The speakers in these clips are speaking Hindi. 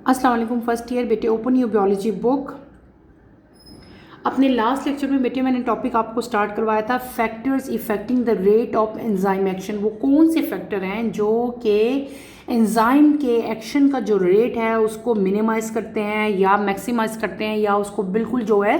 अस्सलाम वालेकुम फर्स्ट ईयर बेटे, ओपन योर बायोलॉजी बुक। अपने लास्ट लेक्चर में बेटे मैंने टॉपिक आपको स्टार्ट करवाया था factors affecting the rate of enzyme action. वो कौन से फैक्टर हैं जो कि एंजाइम के एक्शन का जो रेट है उसको मिनिमाइज करते हैं या मैक्सिमाइज करते हैं या उसको बिल्कुल जो है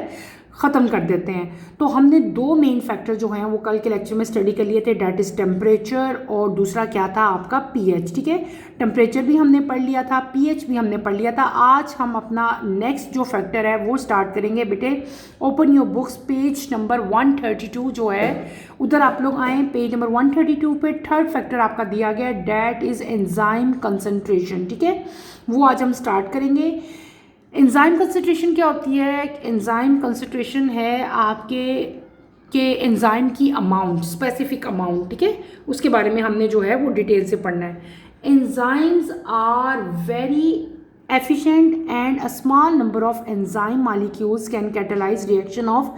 ख़त्म कर देते हैं। तो हमने दो मेन फैक्टर जो हैं वो कल के लेक्चर में स्टडी कर लिए थे, डैट इज़ टेम्परेचर और दूसरा क्या था आपका पीएच। ठीक है, टेम्परेचर भी हमने पढ़ लिया था, पीएच भी हमने पढ़ लिया था। आज हम अपना नेक्स्ट जो फैक्टर है वो स्टार्ट करेंगे बेटे। Open your books, page number 132 जो है उधर आप लोग आए। पेज नंबर 132 पे थर्ड फैक्टर आपका दिया गया, डैट इज़ एंजाइम कंसंट्रेशन। ठीक है, वो आज हम स्टार्ट करेंगे। एंजाइम कंसंट्रेशन क्या होती है? एंजाइम कंसंट्रेशन है आपके एंजाइम की अमाउंट, स्पेसिफिक अमाउंट। ठीक है, उसके बारे में हमने जो है वो डिटेल से पढ़ना है। Enzymes are very efficient and a small number of enzyme molecules can catalyze reaction of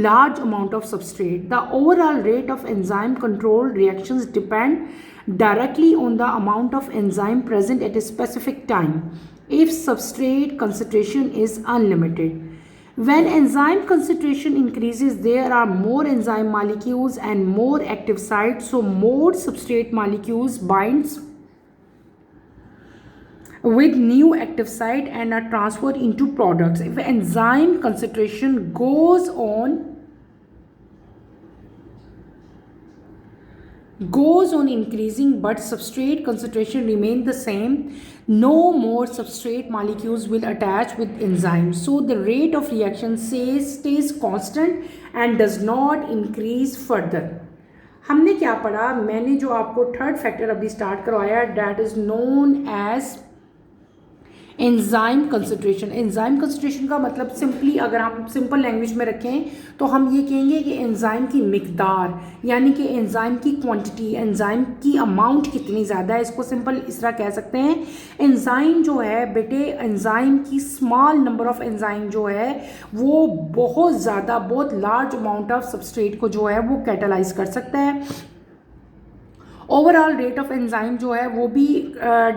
large amount of substrate. The overall rate of enzyme controlled reactions depend directly on the amount of enzyme present at a specific time if substrate concentration is unlimited. When enzyme concentration increases, there are more enzyme molecules and more active sites, so more substrate molecules binds with new active site and are transferred into products. If enzyme concentration goes on increasing but substrate concentration remain the same, no more substrate molecules will attach with enzymes, so the rate of reaction stays constant and does not increase further. हमने क्या पढ़ा? मैंने जो आपको थर्ड फैक्टर अभी स्टार्ट करवाया, that is known as enzyme concentration. Enzyme concentration का मतलब सिंपली अगर हम सिंपल लैंग्वेज में रखें तो हम ये कहेंगे कि एंजाइम की मिकदार, यानी कि एंजाइम की क्वांटिटी, एंजाइम की अमाउंट कितनी ज़्यादा है, इसको सिंपल इस तरह कह सकते हैं। एंजाइम जो है बेटे, एंजाइम की स्मॉल नंबर ऑफ एंजाइम जो है वो बहुत ज़्यादा, बहुत लार्ज अमाउंट ऑफ सबस्ट्रेट को जो है वो कैटालाइज कर सकता है। ओवरऑल रेट ऑफ एंजाइम जो है वो भी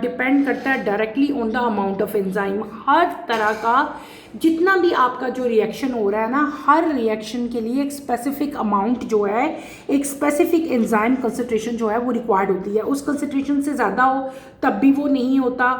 डिपेंड करता है directly on the amount of enzyme. हर तरह का जितना भी आपका जो रिएक्शन हो रहा है ना, हर रिएक्शन के लिए एक स्पेसिफिक अमाउंट जो है, एक स्पेसिफिक एंजाइम कंसंट्रेशन जो है वो रिक्वायर्ड होती है। उस कंसंट्रेशन से ज़्यादा हो तब भी वो नहीं होता,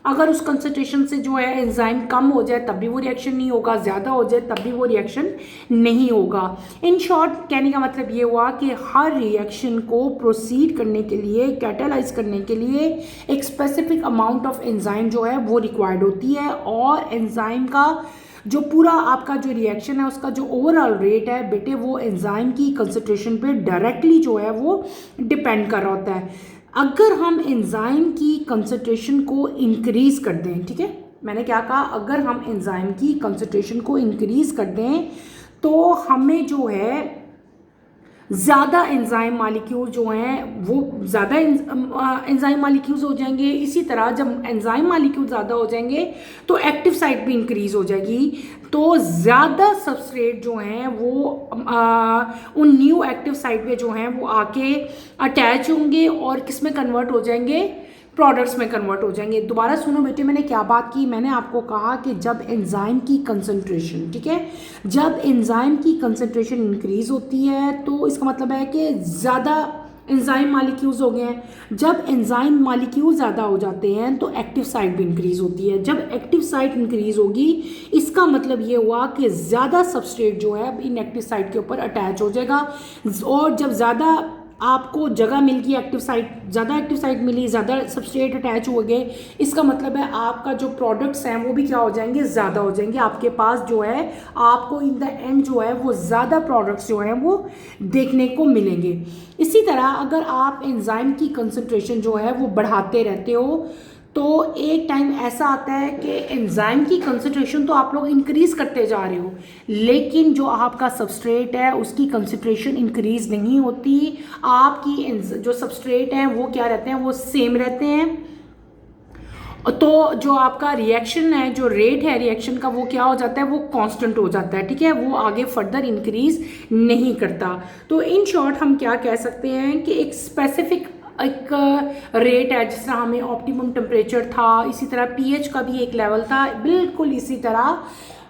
अगर उस कंसंट्रेशन से जो है एंजाइम कम हो जाए तब भी वो रिएक्शन नहीं होगा, ज़्यादा हो जाए तब भी वो रिएक्शन नहीं होगा। इन शॉर्ट कहने का मतलब ये हुआ कि हर रिएक्शन को प्रोसीड करने के लिए, कैटालाइज करने के लिए एक स्पेसिफिक अमाउंट ऑफ एंजाइम जो है वो रिक्वायर्ड होती है, और एंजाइम का जो पूरा आपका जो रिएक्शन है उसका जो ओवरऑल रेट है बेटे वो एंजाइम की कंसंट्रेशन पे डायरेक्टली जो है वो डिपेंड कर रहा होता है। अगर हम एंजाइम की कंसंट्रेशन को इंक्रीज कर दें, ठीक है, मैंने क्या कहा, अगर हम एंजाइम की कंसंट्रेशन को इंक्रीज कर दें तो हमें जो है ज़्यादा एंजाइम मालिक्यूल जो हैं वो ज़्यादा एंजाइम मालिक्यूल्स हो जाएंगे। इसी तरह जब एंजाइम मालिक्यूल ज़्यादा हो जाएंगे तो एक्टिव साइट भी इंक्रीज हो जाएगी, तो ज़्यादा सबस्ट्रेट जो हैं वो उन न्यू एक्टिव साइट पे जो हैं वो आके अटैच होंगे और किस में कन्वर्ट हो जाएंगे? प्रोडक्ट्स में कन्वर्ट हो जाएंगे। दोबारा सुनो बेटे, मैंने क्या बात की? मैंने आपको कहा कि जब एंजाइम की कंसंट्रेशन, ठीक है, जब एंजाइम की कंसंट्रेशन इंक्रीज होती है तो इसका मतलब है कि ज़्यादा एंजाइम मालिक्यूल्स हो गए हैं। जब एंजाइम मालिक्यूल ज़्यादा हो जाते हैं तो एक्टिव साइट भी इंक्रीज होती है। जब एक्टिव साइट इंक्रीज होगी इसका मतलब ये हुआ कि ज़्यादा सबस्ट्रेट जो है इन एक्टिव साइट के ऊपर अटैच हो जाएगा, और जब ज़्यादा आपको जगह मिल गई, एक्टिव साइट, ज़्यादा एक्टिव साइट मिली, ज़्यादा सबस्ट्रेट अटैच हो गए, इसका मतलब है आपका जो प्रोडक्ट्स हैं वो भी क्या हो जाएंगे? ज़्यादा हो जाएंगे। आपके पास जो है आपको इन द एंड जो है वो ज़्यादा प्रोडक्ट्स जो हैं वो देखने को मिलेंगे। इसी तरह अगर आप एंजाइम की कंसंट्रेशन जो है वो बढ़ाते रहते हो तो एक टाइम ऐसा आता है कि एंजाइम की कंसंट्रेशन तो आप लोग इंक्रीज करते जा रहे हो, लेकिन जो आपका सबस्ट्रेट है उसकी कंसंट्रेशन इंक्रीज नहीं होती। आपकी जो सबस्ट्रेट हैं वो क्या रहते हैं? वो सेम रहते हैं। तो जो आपका रिएक्शन है, जो रेट है रिएक्शन का, वो क्या हो जाता है? वो कांस्टेंट हो जाता है। ठीक है, वो आगे फर्दर इंक्रीज नहीं करता। तो इन शॉर्ट हम क्या कह सकते हैं कि एक स्पेसिफिक एक रेट है, जिस तरह हमें ऑप्टिमम टेम्परेचर था, इसी तरह पीएच का भी एक लेवल था, बिल्कुल इसी तरह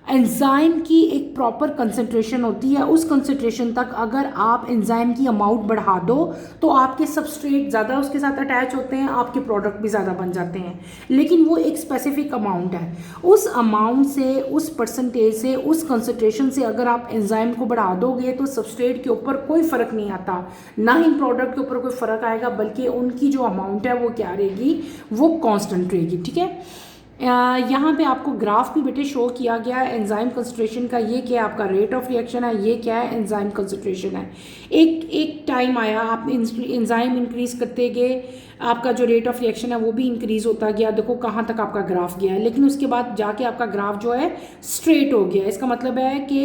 एंजाइम की एक प्रॉपर कंसंट्रेशन होती है। उस कंसंट्रेशन तक अगर आप एंजाइम की अमाउंट बढ़ा दो तो आपके सबस्ट्रेट ज़्यादा उसके साथ अटैच होते हैं, आपके प्रोडक्ट भी ज़्यादा बन जाते हैं। लेकिन वो एक स्पेसिफिक अमाउंट है, उस अमाउंट से, उस परसेंटेज से, उस कंसंट्रेशन से अगर आप एंजाइम को बढ़ा दोगे तो सबस्ट्रेट के ऊपर कोई फ़र्क नहीं आता, ना ही प्रोडक्ट के ऊपर कोई फ़र्क आएगा, बल्कि उनकी जो अमाउंट है वो क्या रहेगी, वो कांस्टेंट रहेगी। ठीक है, यहाँ पे आपको ग्राफ भी बेटे शो किया गया है एंजाइम कंसंट्रेशन का। ये क्या है, आपका रेट ऑफ रिएक्शन है, ये क्या है, एंजाइम कंसंट्रेशन है। एक टाइम आया, आप एंजाइम इंक्रीज करते गए, आपका जो रेट ऑफ रिएक्शन है वो भी इंक्रीज होता गया। देखो कहाँ तक आपका ग्राफ गया है, लेकिन उसके बाद जाके आपका ग्राफ जो है स्ट्रेट हो गया। इसका मतलब है कि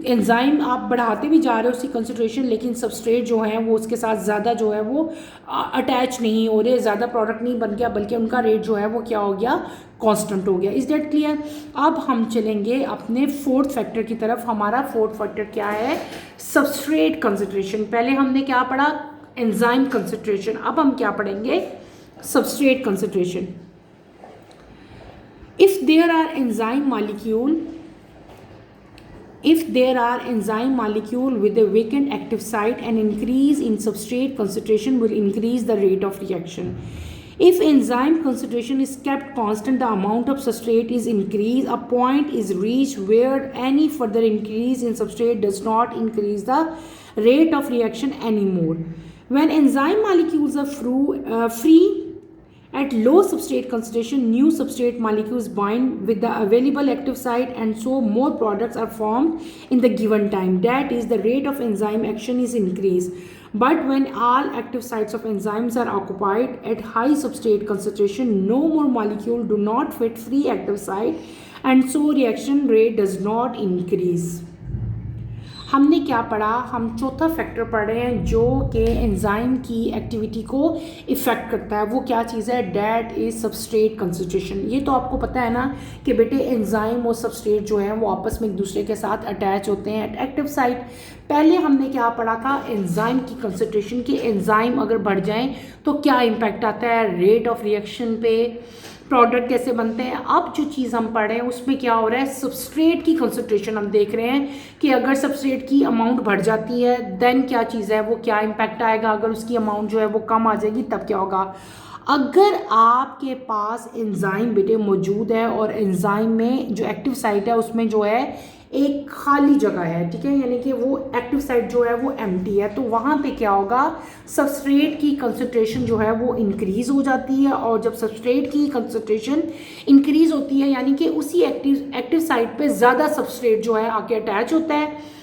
एंजाइम आप बढ़ाते भी जा रहे हो उसकी कंसंट्रेशन, लेकिन सबस्ट्रेट जो है वो उसके साथ ज़्यादा जो है वो अटैच नहीं हो रहे, ज़्यादा प्रोडक्ट नहीं बन गया, बल्कि उनका रेट जो है वो क्या हो गया, कांस्टेंट हो गया। Is that clear? अब हम चलेंगे अपने फोर्थ फैक्टर की तरफ। हमारा फोर्थ फैक्टर क्या है, सबस्ट्रेट कंसंट्रेशन। पहले हमने क्या पढ़ा, एंजाइम कंसंट्रेशन, अब हम क्या पढ़ेंगे, substrate concentration. If there are enzyme molecule with a vacant active site, an increase in substrate concentration will increase the rate of reaction. If enzyme concentration is kept constant, the amount of substrate is increased. A point is reached where any further increase in substrate does not increase the rate of reaction anymore. When enzyme molecules are free at low substrate concentration, new substrate molecules bind with the available active site, and so more products are formed in the given time. That is, the rate of enzyme action is increased. But when all active sites of enzymes are occupied at high substrate concentration, no more molecule do not fit free active site, and so reaction rate does not increase. हमने क्या पढ़ा, हम चौथा फैक्टर पढ़ रहे हैं जो कि एंजाइम की एक्टिविटी को इफ़ेक्ट करता है। वो क्या चीज़ है, डैट इज़ सबस्ट्रेट कंसंट्रेशन। ये तो आपको पता है ना कि बेटे एंजाइम और सबस्ट्रेट जो है वो आपस में एक दूसरे के साथ अटैच होते हैं एट एक्टिव साइट। पहले हमने क्या पढ़ा था, एंजाइम की कंसंट्रेशन, कि एंजाइम अगर बढ़ जाएँ तो क्या इम्पैक्ट आता है रेट ऑफ रिएक्शन पे, प्रोडक्ट कैसे बनते हैं। अब जो चीज़ हम पढ़ रहे हैं उसमें क्या हो रहा है, सबस्ट्रेट की कंसंट्रेशन हम देख रहे हैं कि अगर सबस्ट्रेट की अमाउंट बढ़ जाती है देन क्या चीज़ है, वो क्या इम्पैक्ट आएगा। अगर उसकी अमाउंट जो है वो कम आ जाएगी तब क्या होगा। अगर आपके पास एंजाइम बेटे मौजूद है और एंजाइम में जो एक्टिव साइट है उसमें जो है एक खाली जगह है, ठीक है, यानी कि वो एक्टिव साइट जो है वो एम्प्टी है, तो वहाँ पे क्या होगा, सबस्ट्रेट की कंसंट्रेशन जो है वो इंक्रीज़ हो जाती है। और जब सबस्ट्रेट की कंसंट्रेशन इंक्रीज़ होती है यानी कि उसी एक्टिव साइट पे ज़्यादा सबस्ट्रेट जो है आके अटैच होता है।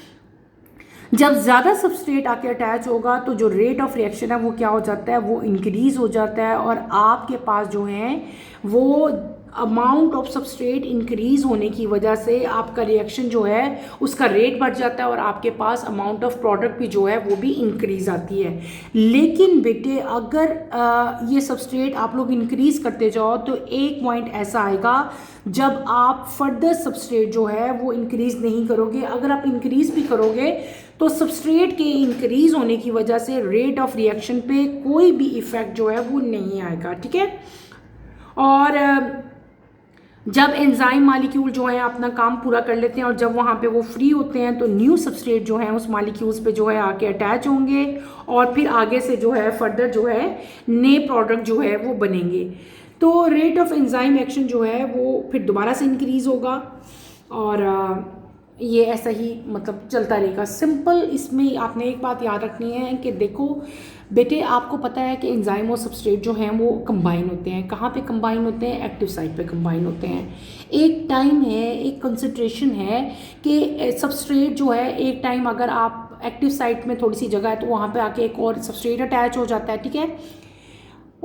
जब ज़्यादा सबस्ट्रेट आके अटैच होगा तो जो रेट ऑफ रिएक्शन है वो क्या हो जाता है, वो इंक्रीज़ हो जाता है, और आपके पास जो है वो अमाउंट ऑफ सबस्ट्रेट इंक्रीज होने की वजह से आपका रिएक्शन जो है उसका रेट बढ़ जाता है और आपके पास अमाउंट ऑफ प्रोडक्ट भी जो है वो भी इंक्रीज आती है। लेकिन बेटे अगर ये सबस्ट्रेट आप लोग इंक्रीज करते जाओ तो एक पॉइंट ऐसा आएगा जब आप फर्दर सबस्ट्रेट जो है वो इंक्रीज नहीं करोगे। अगर आप इंक्रीज भी करोगे तो सबस्ट्रेट के इंक्रीज होने की वजह से रेट ऑफ रिएक्शन पे कोई भी इफेक्ट जो है वो नहीं आएगा, ठीक है। और जब एंजाइम मॉलिक्यूल जो है अपना काम पूरा कर लेते हैं और जब वहाँ पे वो फ्री होते हैं तो न्यू सबस्ट्रेट जो है उस मॉलिक्यूल्स पे जो है आके अटैच होंगे और फिर आगे से जो है फर्दर जो है नए प्रोडक्ट जो है वो बनेंगे। तो रेट ऑफ एंजाइम एक्शन जो है वो फिर दोबारा से इंक्रीज़ होगा और ये ऐसा ही मतलब चलता रहेगा। सिंपल इसमें आपने एक बात याद रखनी है कि देखो बेटे, आपको पता है कि एंजाइम और सबस्ट्रेट जो हैं वो कंबाइन होते हैं। कहाँ पे कंबाइन होते हैं? एक्टिव साइट पे कंबाइन होते हैं। एक टाइम है, एक कंसंट्रेशन है कि सबस्ट्रेट जो है एक टाइम अगर आप एक्टिव साइट में थोड़ी सी जगह है तो वहाँ पे आके एक और सबस्ट्रेट अटैच हो जाता है, ठीक है।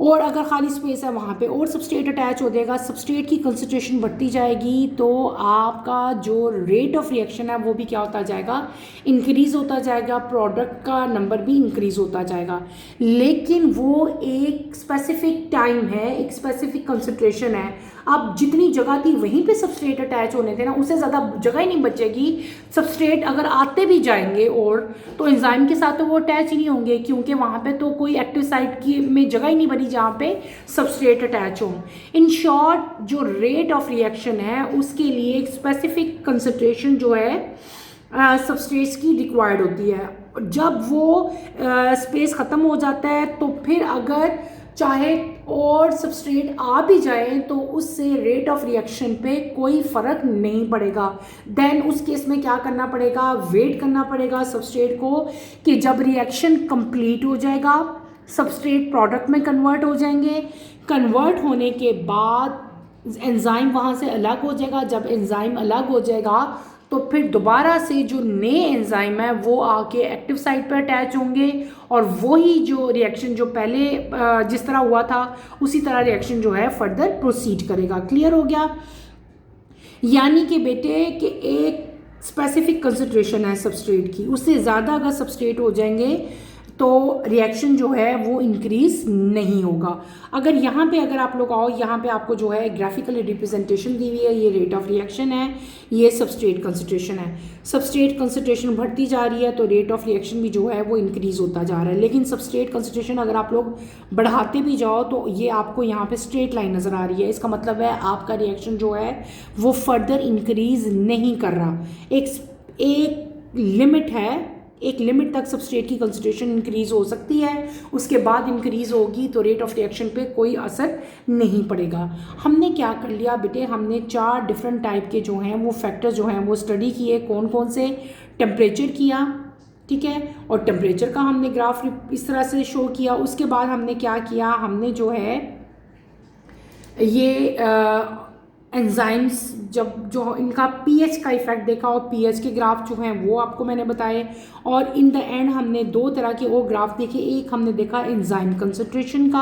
और अगर खाली स्पेस है वहाँ पे और सबस्ट्रेट अटैच हो जाएगा, सबस्ट्रेट की कंसंट्रेशन बढ़ती जाएगी तो आपका जो रेट ऑफ रिएक्शन है वो भी क्या होता जाएगा, इंक्रीज़ होता जाएगा, प्रोडक्ट का नंबर भी इंक्रीज़ होता जाएगा। लेकिन वो एक स्पेसिफिक टाइम है, एक स्पेसिफिक कंसंट्रेशन है। अब जितनी जगह थी वहीं पे सबस्ट्रेट अटैच होने थे ना, उससे ज़्यादा जगह ही नहीं बचेगी। सबस्ट्रेट अगर आते भी जाएंगे और तो एंजाइम के साथ तो वो अटैच ही नहीं होंगे, क्योंकि वहाँ पे तो कोई एक्टिव साइट की में जगह ही नहीं बनी जहाँ पे सबस्ट्रेट अटैच हो। इन शॉर्ट जो रेट ऑफ रिएक्शन है उसके लिए एक स्पेसिफिक कंसंट्रेशन जो है सबस्ट्रेट्स की रिक्वायर्ड होती है। जब वो स्पेस ख़त्म हो जाता है तो फिर अगर चाहे और सबस्ट्रेट आ भी जाए तो उससे रेट ऑफ रिएक्शन पे कोई फ़र्क नहीं पड़ेगा। देन उस केस में क्या करना पड़ेगा, वेट करना पड़ेगा सबस्ट्रेट को कि जब रिएक्शन कंप्लीट हो जाएगा, सबस्ट्रेट प्रोडक्ट में कन्वर्ट हो जाएंगे। कन्वर्ट होने के बाद एंजाइम वहाँ से अलग हो जाएगा। जब एंजाइम अलग हो जाएगा तो फिर दोबारा से जो नए एंजाइम है वो आके एक्टिव साइट पर अटैच होंगे और वही जो रिएक्शन जो पहले जिस तरह हुआ था उसी तरह रिएक्शन जो है फर्दर प्रोसीड करेगा। क्लियर हो गया? यानी कि बेटे कि एक स्पेसिफिक कंसंट्रेशन है सबस्ट्रेट की, उससे ज़्यादा अगर सबस्ट्रेट हो जाएंगे तो रिएक्शन जो है वो इंक्रीज़ नहीं होगा। अगर यहाँ पे अगर आप लोग आओ, यहाँ पे आपको जो है ग्राफिकली रिप्रेजेंटेशन दी हुई है, ये रेट ऑफ रिएक्शन है, ये सबस्ट्रेट कंसंट्रेशन है। सबस्ट्रेट कंसंट्रेशन बढ़ती जा रही है तो रेट ऑफ रिएक्शन भी जो है वो इंक्रीज़ होता जा रहा है। लेकिन सबस्ट्रेट कंसंट्रेशन अगर आप लोग बढ़ाते भी जाओ तो ये आपको यहाँ पे स्ट्रेट लाइन नज़र आ रही है। इसका मतलब है आपका रिएक्शन जो है वो फर्दर इंक्रीज़ नहीं कर रहा। एक लिमिट है, एक लिमिट तक सबस्ट्रेट की कंसंट्रेशन इंक्रीज़ हो सकती है, उसके बाद इंक्रीज़ होगी तो रेट ऑफ रिएक्शन पे कोई असर नहीं पड़ेगा। हमने क्या कर लिया बेटे, हमने 4 डिफरेंट टाइप के जो हैं वो फैक्टर जो हैं वो स्टडी किए। कौन कौन से? टेम्परेचर किया, ठीक है, और टेम्परेचर का हमने ग्राफ इस तरह से शो किया। उसके बाद हमने क्या किया, हमने जो है ये एंजाइम्स जब जो इनका पीएच का इफेक्ट देखा और पीएच के ग्राफ जो हैं वो आपको मैंने बताए। और इन द एंड हमने 2 तरह के और ग्राफ देखे, एक हमने देखा एंजाइम कंसंट्रेशन का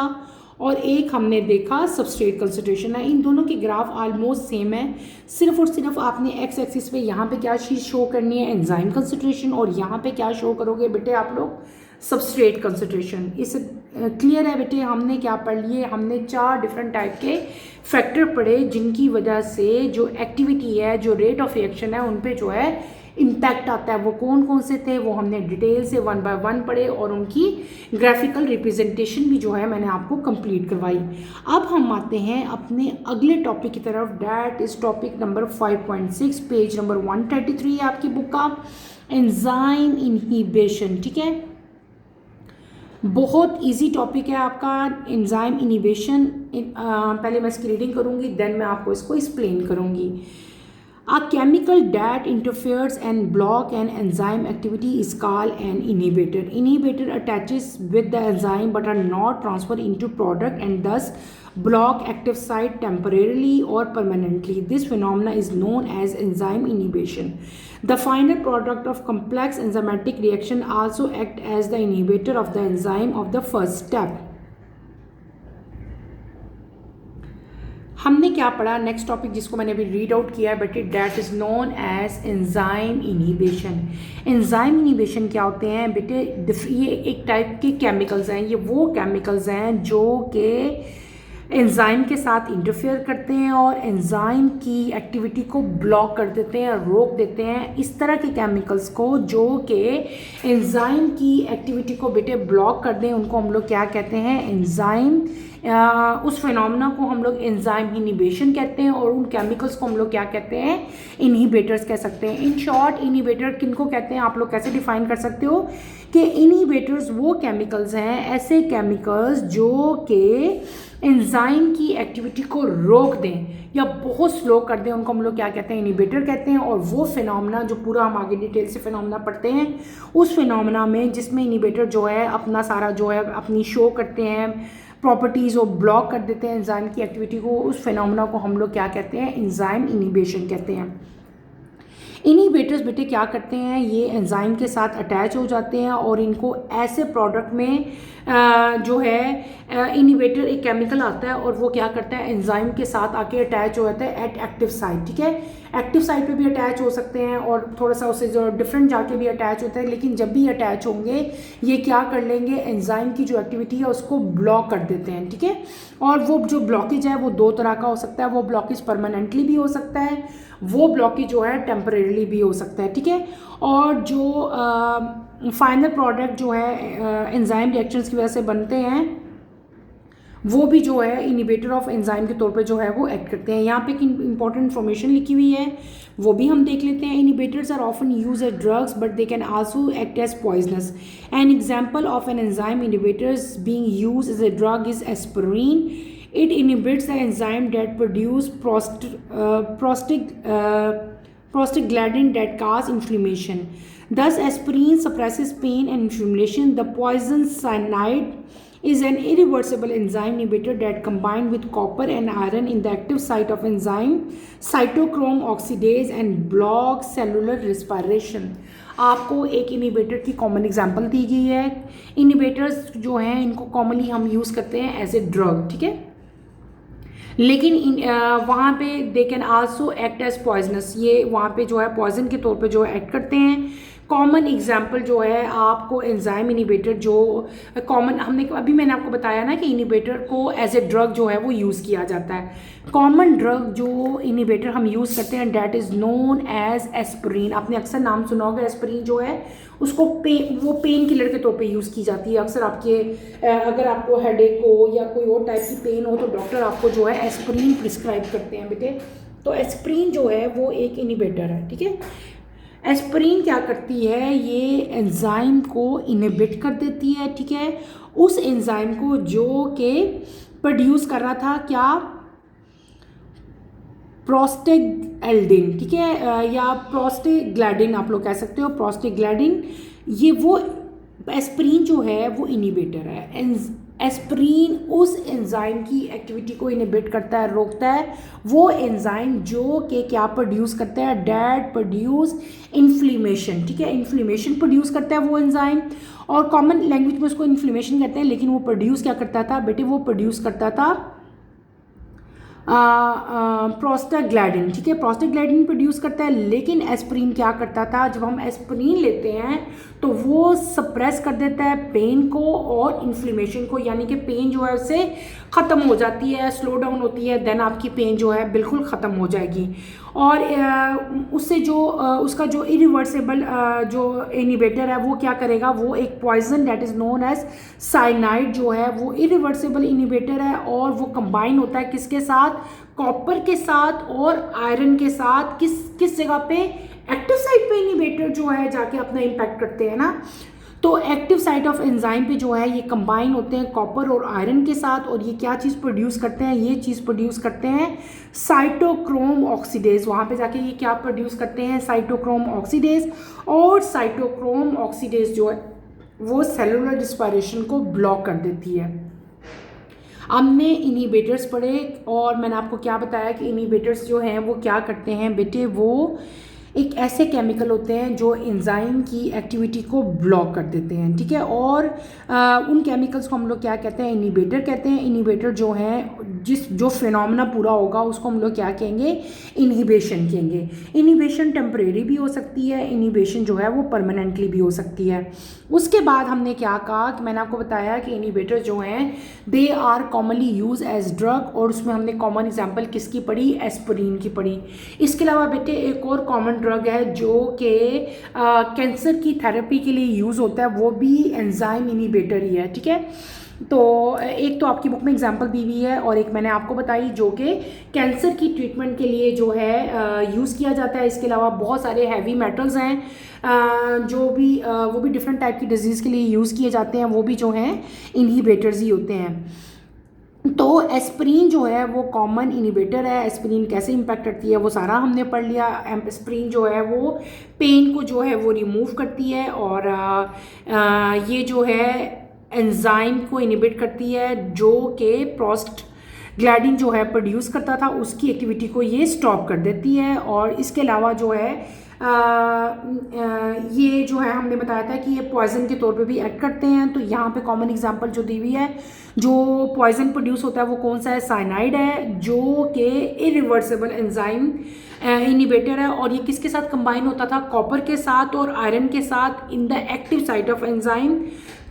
और एक हमने देखा सबस्ट्रेट कंसंट्रेशन है। इन दोनों के ग्राफ ऑलमोस्ट सेम है, सिर्फ और सिर्फ आपने एक्स एक्सिस पे यहाँ पे क्या चीज़ शो करनी है, एंजाइम कंसंट्रेशन, और यहाँ पे क्या शो करोगे बेटे आप लोग, सबस्ट्रेट कंसंट्रेशन। इस क्लियर है बेटे? हमने क्या पढ़ लिए, हमने 4 डिफरेंट टाइप के फैक्टर पढ़े जिनकी वजह से जो एक्टिविटी है, जो रेट ऑफ रिएक्शन है, उन पे जो है इम्पैक्ट आता है। वो कौन कौन से थे वो हमने डिटेल से 1 बाय 1 पढ़े और उनकी ग्राफिकल रिप्रेजेंटेशन भी जो है मैंने आपको कंप्लीट करवाई। अब हम आते हैं अपने अगले टॉपिक की तरफ, that is topic number 5.6, page number 133 है आपकी बुक का, एंजाइम इनहिबिशन। ठीक है, बहुत इजी टॉपिक है आपका एंजाइम इनहिबिशन। पहले मैं इसकी रीडिंग करूँगी, देन मैं आपको इसको एक्सप्लेन करूँगी। A chemical that interferes and block an enzyme activity is called an inhibitor. Inhibitor attaches with the enzyme but are not transferred into product and thus block active site temporarily or permanently. This phenomena is known as enzyme inhibition. The final product of complex enzymatic reaction also act as the inhibitor of the enzyme of the first step. हमने क्या पढ़ा, नेक्स्ट टॉपिक जिसको मैंने अभी रीड आउट किया है बेटे, that is known as enzyme inhibition. Enzyme inhibition क्या होते हैं बेटे, ये एक टाइप के केमिकल्स हैं। ये वो केमिकल्स हैं जो कि एंजाइम के साथ इंटरफेयर करते हैं और एंजाइम की एक्टिविटी को ब्लॉक कर देते हैं, रोक देते हैं। इस तरह के केमिकल्स को जो कि एंजाइम की एक्टिविटी को बेटे ब्लॉक कर दें, उनको हम लोग क्या कहते हैं, एंजाइम उस फिनोमेना को हम लोग एंजाइम इनहिबिशन कहते हैं और उन केमिकल्स को हम लोग क्या कहते हैं, इनहिबिटर्स कह सकते हैं। इन शॉर्ट इनहिबिटर किनको कहते हैं आप लोग कैसे डिफाइन कर सकते हो कि इनहिबिटर्स वो केमिकल्स हैं, ऐसे केमिकल्स जो कि एंजाइम की एक्टिविटी को रोक दें या बहुत स्लो कर दें, उनको हम लोग क्या कहते हैं, इनहिबिटर कहते हैं। और वो फिनोमेना जो पूरा हम आगे डिटेल से फिनोमेना पढ़ते हैं, उस फिनोमेना में जिसमें इनहिबिटर जो है अपना सारा जो है अपनी शो करते हैं प्रॉपर्टीज़ और ब्लॉक कर देते हैं एंजाइम की एक्टिविटी को, उस फिनोमेना को हम लोग क्या कहते हैं, एंजाइम इनहिबिशन कहते हैं। इनहिबिटर्स बेटे क्या करते हैं, ये एंजाइम के साथ अटैच हो जाते हैं और इनको ऐसे प्रोडक्ट में जो है इनिवेटर एक केमिकल आता है और वो क्या करता है, एंजाइम के साथ आके अटैच हो जाता है एट एक्टिव साइट, ठीक है। एक्टिव साइट पे भी अटैच हो सकते हैं और थोड़ा सा उससे जो डिफरेंट जाके भी अटैच होते हैं, लेकिन जब भी अटैच होंगे ये क्या कर लेंगे, एंजाइम की जो एक्टिविटी है उसको ब्लॉक कर देते हैं, ठीक है। और वो जो ब्लॉकेज है वो दो तरह का हो सकता है, वो ब्लॉकेज परमानेंटली भी हो सकता है, वो ब्लॉकेज जो है टेम्परेरीली भी हो सकता है, ठीक है। और जो फाइनल प्रोडक्ट जो है एंजाइम रिएक्शंस की वजह से बनते हैं वो भी जो है इनिबिटर ऑफ एंजाइम के तौर पे जो है वो एक्ट करते हैं। यहाँ पे एक इंपॉर्टेंट इन्फॉर्मेशन लिखी हुई है, वो भी हम देख लेते हैं। Inhibitors are often use as drugs but they can also act as poisonous. An example of an enzyme inhibitors being use as a drug is aspirin. It inhibits the enzyme that produce prostaglandin that cause inflammation. Thus, aspirin suppresses pain and inflammation. The poison cyanide is an irreversible enzyme inhibitor that combined with copper and iron in the active site of enzyme cytochrome oxidase and blocks cellular respiration. आपको एक इनिबिटर की कॉमन एग्जांपल दी गई है। इनिबिटर्स जो हैं इनको कॉमनली हम यूज़ करते हैं एज ए ड्रग, ठीक है, लेकिन वहाँ पे they can also act as poisonous, ये वहाँ पे जो है पॉइजन के तौर पे जो है एक्ट करते हैं। कॉमन एग्जांपल जो है आपको एंजाइम इनिबिटर जो कॉमन अभी मैंने आपको बताया ना कि इनिबिटर को एज ए ड्रग जो है वो यूज़ किया जाता है। कॉमन ड्रग जो इनिबिटर हम यूज़ करते हैं that is known as aspirin. आपने अक्सर नाम सुना होगा, एस्पिरिन जो है उसको वो पेन किलर के तौर पे यूज़ की जाती है। अक्सर आपके अगर आपको हेडेक हो या कोई और टाइप की पेन हो तो डॉक्टर आपको जो है एस्पिरिन प्रिस्क्राइब करते हैं बेटे। तो एस्पिरिन जो है वो एक इनिबिटर है, ठीक है। एस्पिरिन क्या करती है, ये एंजाइम को इनिबिट कर देती है, ठीक है, उस एंजाइम को जो कि प्रोड्यूस कर रहा था क्या, प्रोस्टेग्लैंडिन, ठीक है, या प्रोस्टेग्लैंडिन आप लोग कह सकते हो, प्रोस्टेग्लैंडिन। ये वो एस्पिरिन जो है वो इनिबिटर है। एस्पिरिन उस एंजाइम की एक्टिविटी को इनिबिट करता है, रोकता है, वो एंजाइम जो कि क्या प्रोड्यूस करता है, डेट प्रोड्यूस इन्फ्लेमेशन, ठीक है, इन्फ्लेमेशन प्रोड्यूस करता है वो एंजाइम। और कॉमन लैंग्वेज में उसको इन्फ्लेमेशन कहते हैं, लेकिन वो प्रोड्यूस क्या करता था बेटे, वो प्रोड्यूस करता था प्रोस्टाग्लैंडिन, ठीक है, प्रोस्टाग्लैंडिन प्रोड्यूस करता है। लेकिन एस्पिरिन क्या करता था, जब हम एस्पिरिन लेते हैं तो वो सप्रेस कर देता है पेन को और इन्फ्लेमेशन को, यानी कि पेन जो है उससे ख़त्म हो जाती है, स्लो डाउन होती है, देन आपकी पेन जो है बिल्कुल ख़त्म हो जाएगी। और उससे जो उसका जो इरिवर्सिबल जो इनिबिटर है वो क्या करेगा, वो एक poison that is known as cyanide जो है वो इरिवर्सिबल इनिबिटर है, और वो कंबाइन होता है किसके साथ, कॉपर के साथ और आयरन के साथ। किस जगह पे, एक्टिव साइट पे इनिबिटर जो है जाके अपना इम्पैक्ट करते हैं ना। तो एक्टिव साइट ऑफ एंजाइम पे जो है ये कंबाइन होते हैं कॉपर और आयरन के साथ, और ये क्या चीज़ प्रोड्यूस करते हैं, ये चीज़ प्रोड्यूस करते हैं साइटोक्रोम ऑक्सीडेज। वहाँ पे जाके ये क्या प्रोड्यूस करते हैं, साइटोक्रोम ऑक्सीडेज। और साइटोक्रोम ऑक्सीडेज जो है वो सेलुलर रिस्पायरेशन को ब्लॉक कर देती है। हमने इनिबिटर्स पढ़े और मैंने आपको क्या बताया कि इनिबिटर्स जो हैं वो क्या करते हैं बेटे, वो एक ऐसे केमिकल होते हैं जो एंजाइम की एक्टिविटी को ब्लॉक कर देते हैं, ठीक है। और उन केमिकल्स को हम लोग क्या कहते हैं, इनिबिटर कहते हैं। इनिबिटर जो है जो फिनोमेना पूरा होगा उसको हम लोग क्या कहेंगे, इनहिबिशन कहेंगे। इनहिबिशन टेम्परेरी भी हो सकती है, इनहिबिशन जो है वो परमानेंटली भी हो सकती है। उसके बाद हमने क्या कहा कि मैंने आपको बताया कि इनिबिटर जो हैं they are commonly use as drug, और उसमें हमने कॉमन एग्जांपल किसकी पढ़ी, एस्पिरिन की पढ़ी। इसके अलावा बेटे एक और कॉमन ड्रग है जो कि कैंसर की थेरेपी के लिए यूज़ होता है, वो भी एंजाइम इनिबिटर ही है, ठीक है। तो एक तो आपकी बुक में एग्जांपल दी हुई है और एक मैंने आपको बताई जो कि कैंसर की ट्रीटमेंट के लिए जो है यूज़ किया जाता है। इसके अलावा बहुत सारे हैवी मेटल्स हैं जो भी वो भी डिफरेंट टाइप की डिजीज़ के लिए यूज़ किए जाते हैं, वो भी जो हैं इनहिबिटर्स ही होते हैं। तो एस्पिरिन जो है वो कॉमन इनिबिटर है। एस्पिरिन कैसे इम्पैक्ट करती है वो सारा हमने पढ़ लिया। एस्पिरिन जो है वो पेन को जो है वो रिमूव करती है, और ये जो है एंजाइम को इनिबिट करती है जो कि प्रोस्टाग्लैंडिन जो है प्रोड्यूस करता था, उसकी एक्टिविटी को ये स्टॉप कर देती है। और इसके अलावा जो है ये जो है हमने बताया था कि ये पॉइजन के तौर पे भी एक्ट करते हैं। तो यहाँ पे कॉमन एग्जांपल जो दी हुई है, जो पॉइजन प्रोड्यूस होता है वो कौन सा है, साइनाइड है, जो कि इरिवर्सिबल एंजाइम इनिबेटर है। और ये किसके साथ कंबाइन होता था, कॉपर के साथ और आयरन के साथ in the active site of enzyme.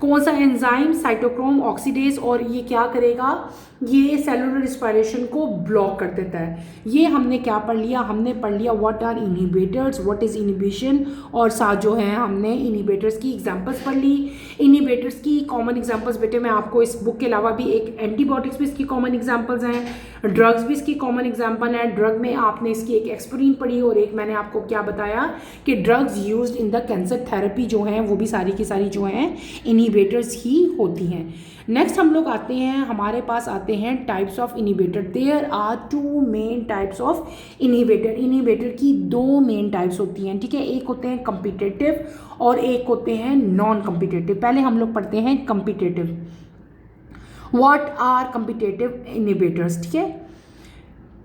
कौन सा एंजाइम, साइटोक्रोम ऑक्सीडेज। और ये क्या करेगा, ये सेलुलर रिस्पायरेशन को ब्लॉक कर देता है। ये हमने क्या पढ़ लिया, हमने पढ़ लिया what are inhibitors, what is inhibition, और साथ जो है हमने इनिबेटर्स की एग्जांपल्स पढ़ ली। इनिबेटर्स की कॉमन एग्जांपल्स बेटे मैं आपको इस बुक के अलावा भी एक एंटीबायोटिक्स भी इसकी कॉमन एग्जांपल्स हैं, ड्रग्स भी इसकी कॉमन एग्जांपल है। ड्रग में आपने इसकी एक एस्पिरिन पढ़ी और एक मैंने आपको क्या बताया कि drugs used in the cancer therapy जो हैं वो भी सारी की सारी जो हैं इनिबेटर्स ही होती हैं। नेक्स्ट हम लोग आते हैं, हमारे पास आते हैं types of inhibitor. There are 2 main types of inhibitor. Inhibitor की 2 मेन टाइप्स होती हैं, ठीक है। एक होते हैं कम्पिटिटिव और एक होते हैं नॉन कम्पिटिटिव। पहले हम लोग पढ़ते हैं competitive. What are competitive inhibitors, ठीक है।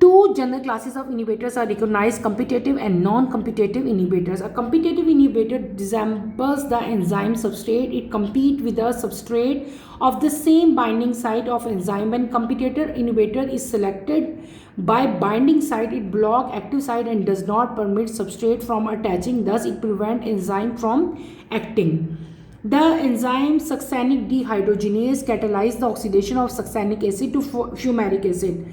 Two general classes of inhibitors are recognized: competitive and non-competitive inhibitors. A competitive inhibitor resembles the enzyme substrate. It competes with the substrate of the same binding site of enzyme. When competitor inhibitor is selected by binding site, it blocks active site and does not permit substrate from attaching. Thus, it prevents enzyme from acting. The enzyme succinic dehydrogenase catalyzes the oxidation of succinic acid to fumaric acid.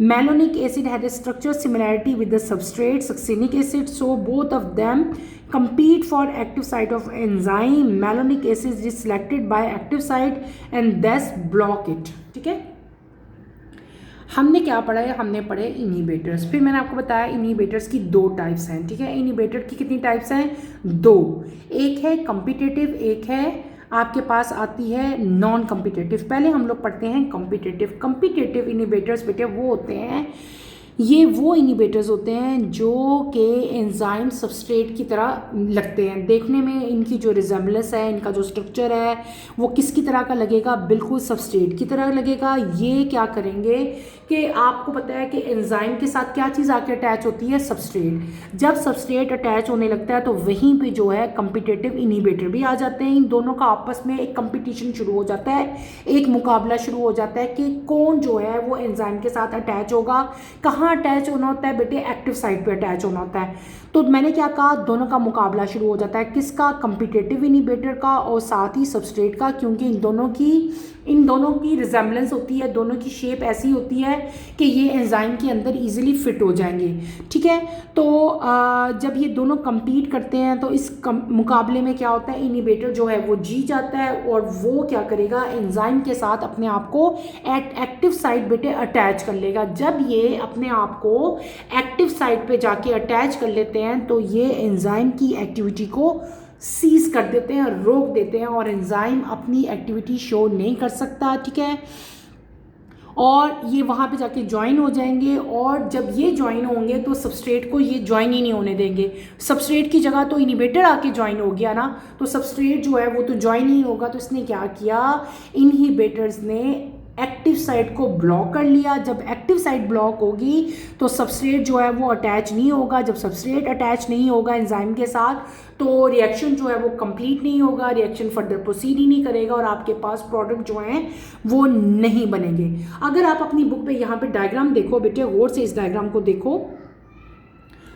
Malonic acid had a structural similarity with the substrate succinic acid, so both of them compete for active site of enzyme. Malonic acid is selected by active site and thus block it, ठीक है। हमने क्या पढ़ा है, हमने पढ़े इनिबेटर्स। फिर मैंने आपको बताया इनिबेटर्स की 2 टाइप्स हैं, ठीक है। इनिबेटर की कितनी टाइप्स हैं, 2। एक है कम्पिटिटिव, एक है आपके पास आती है नॉन कम्पिटिटिव। पहले हम लोग पढ़ते हैं कम्पिटिटिव। कम्पिटिटिव इनिबेटर्स बेटे वो होते हैं, ये वो इनिबेटर्स होते हैं जो कि एंजाइम सबस्ट्रेट की तरह लगते हैं। देखने में इनकी जो रिजेम्बलेंस है, इनका जो स्ट्रक्चर है वो किसकी तरह का लगेगा, बिल्कुल सबस्ट्रेट की तरह लगेगा। ये क्या करेंगे कि आपको पता है कि एंजाइम के साथ क्या चीज़ आके अटैच होती है, सबस्ट्रेट। जब सबस्ट्रेट अटैच होने लगता है तो वहीं पे जो है कम्पिटिटिव इनिबेटर भी आ जाते हैं। इन दोनों का आपस में एक कंपटीशन शुरू हो जाता है, एक मुकाबला शुरू हो जाता है कि कौन जो है वो एंजाइम के साथ अटैच होगा। कहाँ अटैच होना होता है बेटे, एक्टिव साइट पे अटैच होना होता है। तो मैंने क्या कहा, दोनों का मुकाबला शुरू हो जाता है, किसका, कम्पिटिटिव इनिबेटर का और साथ ही सबस्ट्रेट का, क्योंकि इन दोनों की रिजेम्बलेंस होती है, दोनों की शेप ऐसी होती है कि ये एंजाइम के अंदर इजीली फिट हो जाएंगे, ठीक है। तो जब ये दोनों compete करते हैं तो इस मुकाबले में क्या होता है, इनिबेटर जो है वो जीत जाता है और वो क्या करेगा, एंजाइम के साथ अपने आप को एक्टिव साइट बेटे अटैच कर लेगा। जब ये अपने आप को एक्टिव साइट पे जाके अटैच कर लेते हैं तो ये एंजाइम की एक्टिविटी को सीज कर देते हैं, रोक देते हैं और एंजाइम अपनी एक्टिविटी शो नहीं कर सकता, ठीक है। और ये वहाँ पे जाके ज्वाइन हो जाएंगे और जब ये ज्वाइन होंगे तो सबस्ट्रेट को ये ज्वाइन ही नहीं होने देंगे। सबस्ट्रेट की जगह तो इनिबेटर आके ज्वाइन हो गया ना, तो सबस्ट्रेट जो है वो तो ज्वाइन ही होगा। तो इसने क्या किया, इनहिबिटर्स ने एक्टिव साइट को ब्लॉक कर लिया। जब एक्टिव साइट ब्लॉक होगी तो सबस्ट्रेट जो है वो अटैच नहीं होगा। जब सबस्ट्रेट अटैच नहीं होगा एंजाइम के साथ तो रिएक्शन जो है वो कंप्लीट नहीं होगा, रिएक्शन फर्दर प्रोसीड ही नहीं करेगा और आपके पास प्रोडक्ट जो हैं वो नहीं बनेंगे। अगर आप अपनी बुक पे यहाँ पे डायग्राम देखो बेटे, गौर से इस डायग्राम को देखो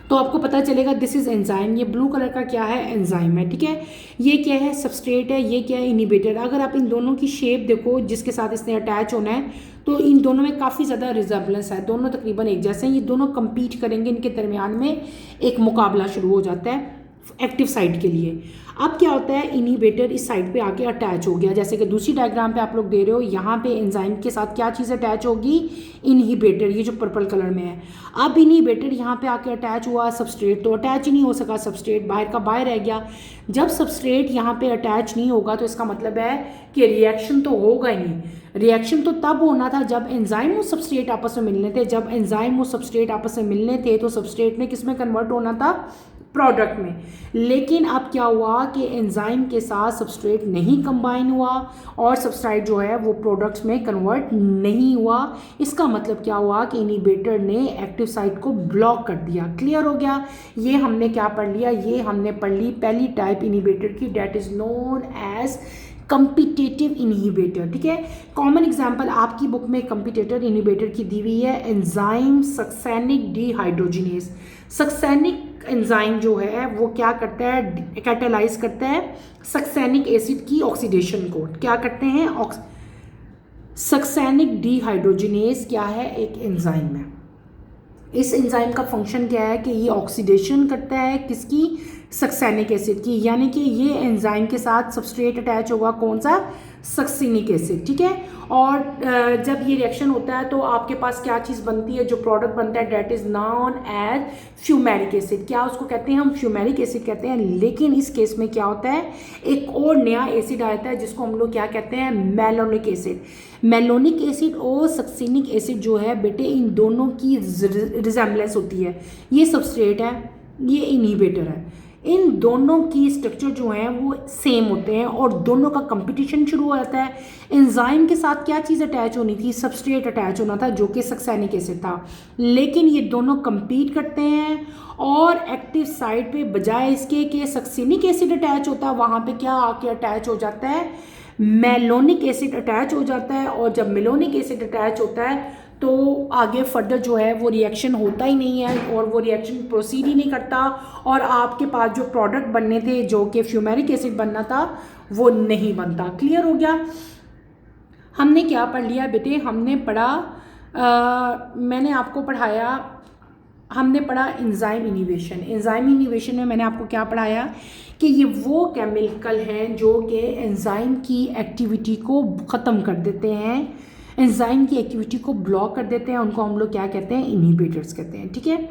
तो आपको पता चलेगा दिस इज एंजाइम। ये ब्लू कलर का क्या है, एंजाइम है, ठीक है। ये क्या है, सबस्ट्रेट है, ये क्या है, इनिबेटर। अगर आप इन दोनों की शेप देखो जिसके साथ इसने अटैच होना है तो इन दोनों में काफ़ी ज़्यादा रिजेम्बलेंस है, दोनों तकरीबन एक जैसे हैं। ये दोनों compete करेंगे, इनके दरमियान में एक मुकाबला शुरू हो जाता है एक्टिव साइट के लिए। अब क्या होता है, इनिबेटर इस साइड पे आके अटैच हो गया, जैसे कि दूसरी डायग्राम पे आप लोग दे रहे हो। यहाँ पे एंजाइम के साथ क्या चीज़ अटैच होगी, इनहिबिटर, ये जो पर्पल कलर में है। अब इनहिबिटर यहाँ पे आके अटैच हुआ, सबस्ट्रेट तो अटैच ही नहीं हो सका, सबस्ट्रेट बाहर का बाहर रह गया। जब सबस्ट्रेट यहाँ पे अटैच नहीं होगा तो इसका मतलब है कि रिएक्शन तो होगा ही नहीं। रिएक्शन तो तब होना था जब एंजाइम और सबस्ट्रेट आपस में मिलने थे। जब एंजाइम और सबस्ट्रेट आपस में मिलने थे तो सबस्ट्रेट ने किस में कन्वर्ट होना था, प्रोडक्ट में। लेकिन अब क्या हुआ कि एंजाइम के साथ सबस्ट्रेट नहीं कंबाइन हुआ और सबस्ट्रेट जो है वो प्रोडक्ट्स में कन्वर्ट नहीं हुआ। इसका मतलब क्या हुआ कि इनिबिटर ने एक्टिव साइट को ब्लॉक कर दिया। क्लियर हो गया? ये हमने क्या पढ़ लिया? ये हमने पढ़ ली पहली टाइप इनिबिटर की, that is known as competitive inhibitor. ठीक है, कॉमन एग्जांपल आपकी बुक में कम्पिटेटर इनहिबिटर की दी हुई है, enzyme succinic dehydrogenase. Succinic enzyme जो है वो क्या करता है? कैटालाइज करता है सक्सेनिक एसिड की ऑक्सीडेशन को। क्या करते हैं? सक्सेनिक डिहाइड्रोजिनेज क्या है? एक एंजाइम है। इस एंजाइम का फंक्शन क्या है कि ये ऑक्सीडेशन करता है किसकी? सक्सेनिक एसिड की, यानी कि ये एंजाइम के साथ सबस्ट्रेट अटैच होगा, कौन सा? Succinic acid. ठीक है, और जब ये रिएक्शन होता है तो आपके पास क्या चीज़ बनती है? जो प्रोडक्ट बनता है that is known as fumaric acid. क्या उसको कहते हैं? हम फ्यूमेरिक एसिड कहते हैं। लेकिन इस केस में क्या होता है? एक और नया एसिड आता है जिसको हम लोग क्या कहते हैं? Malonic acid. मेलोनिक एसिड और सक्सेनिक एसिड जो है बेटे, इन दोनों की रिजेम्बलेंस होती है। ये सबस्ट्रेट है, ये इनहिबिटर है, इन दोनों की स्ट्रक्चर जो है वो सेम होते हैं और दोनों का कंपटीशन शुरू हो जाता है। एंजाइम के साथ क्या चीज़ अटैच होनी थी? सबस्ट्रेट अटैच होना था जो कि सक्सेनिक एसिड था। लेकिन ये दोनों compete करते हैं और एक्टिव साइट पे बजाय इसके कि सक्सेनिक एसिड अटैच होता, वहाँ पे क्या आके अटैच हो जाता है? मेलोनिक एसिड अटैच हो जाता है। और जब मेलोनिक एसिड अटैच होता है तो आगे फर्दर जो है वो रिएक्शन होता ही नहीं है और वो रिएक्शन प्रोसीड ही नहीं करता और आपके पास जो प्रोडक्ट बनने थे जो कि फ्यूमेरिक एसिड बनना था वो नहीं बनता। क्लियर हो गया? हमने क्या पढ़ लिया बेटे? हमने पढ़ा मैंने आपको पढ़ाया, हमने पढ़ा एंजाइम इनिवेशन। एंजाइम इनिवेशन में मैंने आपको क्या पढ़ाया कि ये वो केमिकल हैं जो कि एंजाइम की एक्टिविटी को ख़त्म कर देते हैं, एंजाइम की एक्टिविटी को ब्लॉक कर देते हैं। उनको हम लोग क्या कहते हैं? इनहिबिटर्स कहते हैं। ठीक है,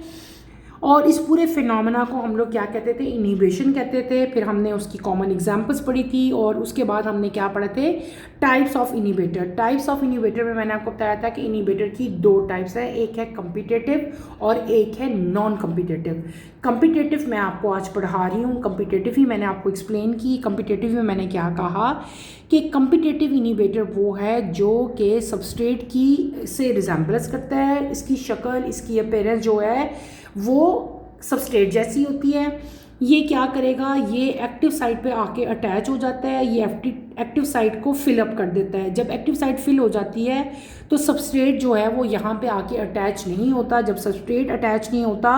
और इस पूरे फिनोमेना को हम लोग क्या कहते थे? इनहिबिशन कहते थे। फिर हमने उसकी कॉमन एग्जांपल्स पढ़ी थी और उसके बाद हमने क्या पढ़े थे? Types of inhibitor. Types of inhibitor में मैंने आपको बताया था कि इनहिबिटर की दो टाइप्स है, एक है कम्पिटेटिव और एक है नॉन कम्पिटेटिव। कम्पिटेटिव मैं आपको आज पढ़ा रही हूँ, कम्पिटेटिव ही मैंने आपको एक्सप्लेन की। कम्पिटेटिव में मैंने क्या कहा कि कम्पिटेटिव इनहिबिटर वो है जो कि सबस्ट्रेट की से रिजेम्बलेंस करता है, इसकी शक्ल, इसकी अपीयरेंस जो है वो सबस्ट्रेट जैसी होती है। ये क्या करेगा? ये एक्टिव साइट पे आके अटैच हो जाता है, ये एक्टिव साइट को फिल अप कर देता है। जब एक्टिव साइट फिल हो जाती है तो सबस्ट्रेट जो है वो यहाँ पे आके अटैच नहीं होता। जब सबस्ट्रेट अटैच नहीं होता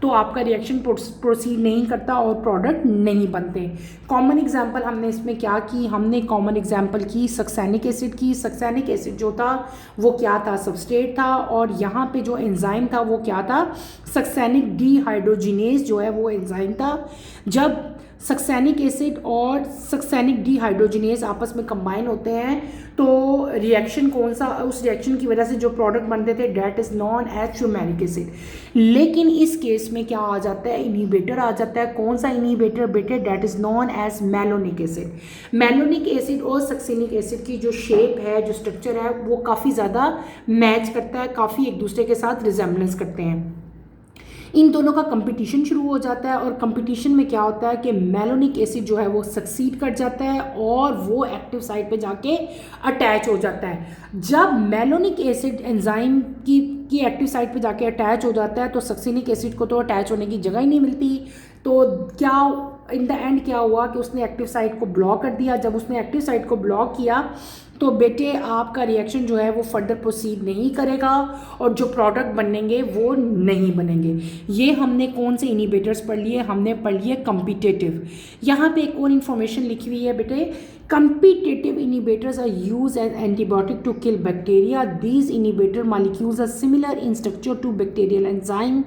तो आपका रिएक्शन प्रोसीड नहीं करता और प्रोडक्ट नहीं बनते। कॉमन एग्जांपल हमने इसमें क्या की? हमने कॉमन एग्जांपल की सक्सेनिक एसिड की। सक्सेनिक एसिड जो था वो क्या था? सबस्ट्रेट था और यहाँ पे जो एंजाइम था वो क्या था? सक्सेनिक डिहाइड्रोजिनेज जो है वो एंजाइम था। जब सक्सेनिक एसिड और सक्सेनिक डिहाइड्रोजिनेज आपस में कंबाइन होते हैं तो रिएक्शन कौन सा? उस रिएक्शन की वजह से जो प्रोडक्ट बनते थे that is known as fumaric acid. लेकिन इस केस में क्या आ जाता है? इनहिबिटर आ जाता है। कौन सा इनहिबिटर बेटे? That is known as malonic acid. Malonic acid और सक्सेनिक एसिड की जो शेप है, जो स्ट्रक्चर है वो काफ़ी ज़्यादा मैच करता है, काफ़ी एक दूसरे के साथ रिजेम्बलेंस करते हैं। इन दोनों का कंपटीशन शुरू हो जाता है और कंपटीशन में क्या होता है कि मेलोनिक एसिड जो है वो सक्सीड कर जाता है और वो एक्टिव साइट पे जाके अटैच हो जाता है। जब मेलोनिक एसिड एंजाइम की एक्टिव साइट पे जाके अटैच हो जाता है तो सक्सेनिक एसिड को तो अटैच होने की जगह ही नहीं मिलती। तो क्या इन द एंड क्या हुआ कि उसने एक्टिव साइट को ब्लॉक कर दिया। जब उसने एक्टिव साइट को ब्लॉक किया तो बेटे आपका रिएक्शन जो है वो फर्दर प्रोसीड नहीं करेगा और जो प्रोडक्ट बनेंगे वो नहीं बनेंगे। ये हमने कौन से इनहिबिटर्स पढ़ लिए? हमने पढ़ लिए कम्पिटेटिव। यहाँ पे एक और इन्फॉर्मेशन लिखी हुई है बेटे, competitive inhibitors are used as antibiotic to kill bacteria. These inhibitor molecules are similar in structure to bacterial enzyme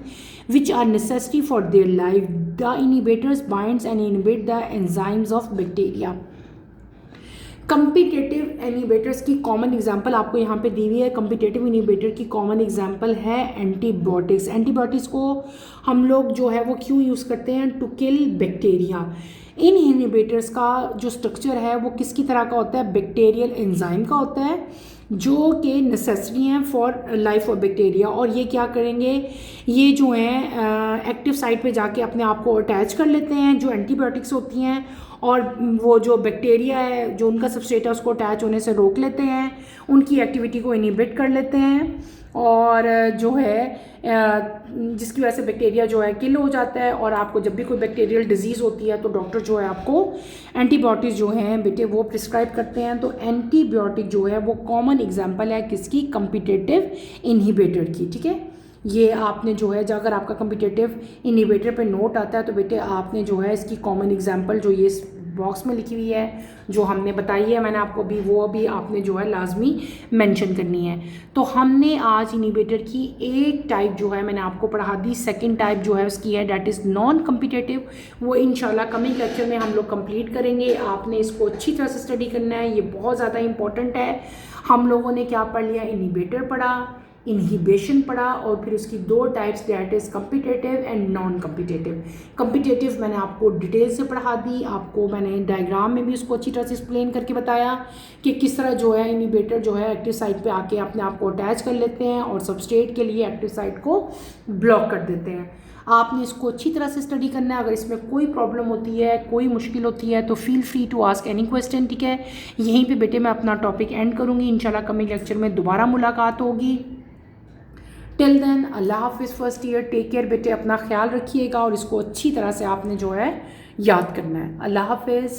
which are necessary for their life. The inhibitors binds and inhibit the enzymes of bacteria. Competitive inhibitors की कॉमन एग्जांपल आपको यहाँ पे दी हुई है। कम्पिटेटिव इनहिबिटर की कॉमन एग्जांपल है एंटीबायोटिक्स। एंटीबायोटिक्स को हम लोग जो है वो क्यों यूज़ करते हैं? To kill bacteria. इन इनहिबिटर्स का जो स्ट्रक्चर है वो किसकी तरह का होता है? बैक्टीरियल एंजाइम का होता है। जो कि नेसेसरी हैं फॉर लाइफ ऑफ बैक्टीरिया। और ये क्या करेंगे, ये जो हैं एक्टिव साइट पे जाके अपने आप को अटैच कर लेते हैं जो एंटीबायोटिक्स होती हैं, और वो जो बैक्टीरिया है जो उनका सबस्ट्रेट है उसको अटैच होने से रोक लेते हैं, उनकी एक्टिविटी को इनहिबिट कर लेते हैं, और जो है जिसकी वजह से बैक्टीरिया जो है किल हो जाता है। और आपको जब भी कोई बैक्टीरियल डिजीज़ होती है तो डॉक्टर जो है आपको एंटीबायोटिक्स जो हैं बेटे वो प्रिस्क्राइब करते हैं। तो एंटीबायोटिक जो है वो कॉमन एग्जांपल है किसकी, कम्पिटिटिव इनहिबिटर की। ठीक है, ये आपने जो है अगर आपका कम्पिटिटिव इनहिबिटर पे नोट आता है तो बेटे आपने जो है इसकी कॉमन एग्जांपल जो ये बॉक्स में लिखी हुई है जो हमने बताई है मैंने आपको भी, वो भी आपने जो है लाजमी मेंशन करनी है। तो हमने आज इनहिबिटर की एक टाइप जो है मैंने आपको पढ़ा दी, सेकंड टाइप जो है उसकी है डैट इज़ नॉन कम्पिटिटिव। वो इंशाल्लाह कमिंग लेक्चर में हम लोग कंप्लीट करेंगे। आपने इसको अच्छी तरह से स्टडी करना है, ये बहुत ज़्यादा इंपॉर्टेंट है। हम लोगों ने क्या पढ़ लिया, इनहिबिटर पढ़ा, इनहिबिशन पढ़ा, और फिर उसकी दो types that is competitive and non competitive. Competitive मैंने आपको डिटेल से पढ़ा दी, आपको मैंने डायग्राम में भी उसको अच्छी तरह से एक्सप्लेन करके बताया कि किस तरह जो है इनहिबिटर जो है एक्टिव साइट पे आके अपने आप को अटैच कर लेते हैं और सबस्ट्रेट के लिए एक्टिव साइट को ब्लॉक कर देते हैं। आपने इसको अच्छी तरह से स्टडी करना है। अगर इसमें कोई प्रॉब्लम होती है, कोई मुश्किल होती है तो feel free to ask any question. ठीक है, यहीं पे बेटे मैं अपना टॉपिक एंड करूँगी। इंशाल्लाह कमिंग लेक्चर में दोबारा मुलाकात होगी। टिल देन अल्लाह हाफिज़ फर्स्ट ईयर, टेक केयर बेटे, अपना ख्याल रखिएगा और इसको अच्छी तरह से आपने जो है याद करना है। अल्लाह हाफिज़।